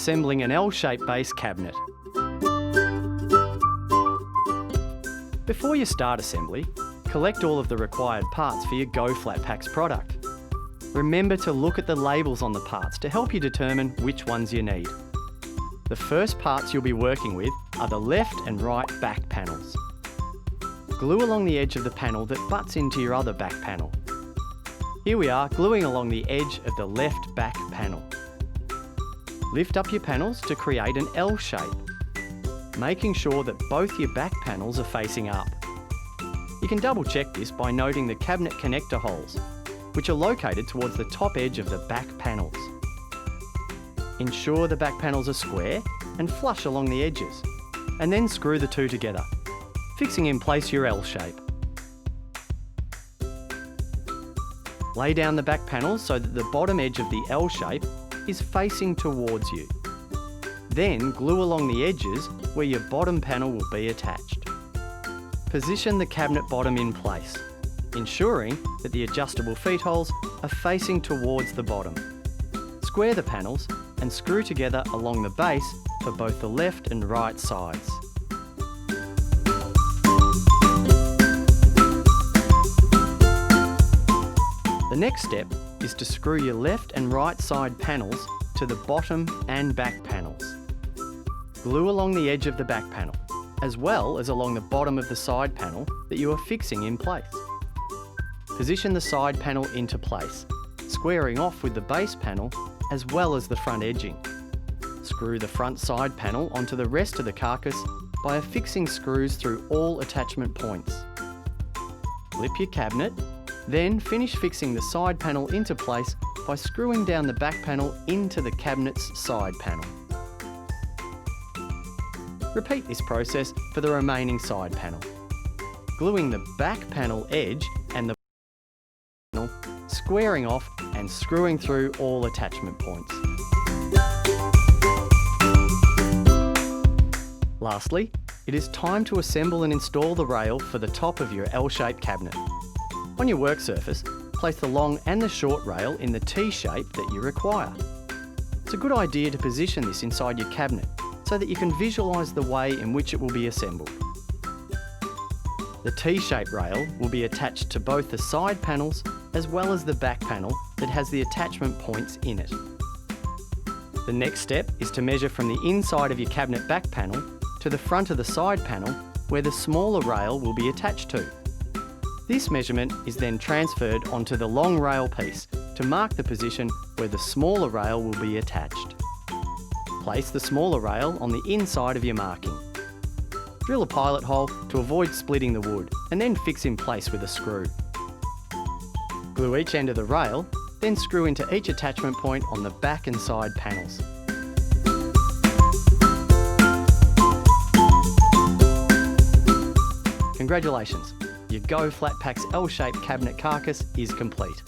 assembling an L-shaped base cabinet. Before you start assembly, collect all of the required parts for your goFlatpacks product. Remember to look at the labels on the parts to help you determine which ones you need. The first parts you'll be working with are the left and right back panels. Glue along the edge of the panel that butts into your other back panel. Here we are gluing along the edge of the left back panel. Lift up your panels to create an L shape, making sure that both your back panels are facing up. You can double check this by noting the cabinet connector holes, which are located towards the top edge of the back panels. Ensure the back panels are square and flush along the edges, and then screw the two together, fixing in place your L shape. Lay down the back panels so that the bottom edge of the L shape is facing towards you. Then glue along the edges where your bottom panel will be attached. Position the cabinet bottom in place, ensuring that the adjustable feet holes are facing towards the bottom. Square the panels and screw together along the base for both the left and right sides. The next step is to screw your left and right side panels to the bottom and back panels. Glue along the edge of the back panel, as well as along the bottom of the side panel that you are fixing in place. Position the side panel into place, squaring off with the base panel as well as the front edging. Screw the front side panel onto the rest of the carcass by affixing screws through all attachment points. Flip your cabinet, then finish fixing the side panel into place by screwing down the back panel into the cabinet's side panel. Repeat this process for the remaining side panel, gluing the back panel edge and the panel, squaring off and screwing through all attachment points. Lastly, it is time to assemble and install the rail for the top of your L-shaped cabinet. On your work surface, place the long and the short rail in the T-shape that you require. It's a good idea to position this inside your cabinet so that you can visualise the way in which it will be assembled. The T-shaped rail will be attached to both the side panels as well as the back panel that has the attachment points in it. The next step is to measure from the inside of your cabinet back panel to the front of the side panel where the smaller rail will be attached to. This measurement is then transferred onto the long rail piece to mark the position where the smaller rail will be attached. Place the smaller rail on the inside of your marking. Drill a pilot hole to avoid splitting the wood and then fix in place with a screw. Glue each end of the rail, then screw into each attachment point on the back and side panels. Congratulations! Your goFlatpacks L-shaped cabinet carcass is complete.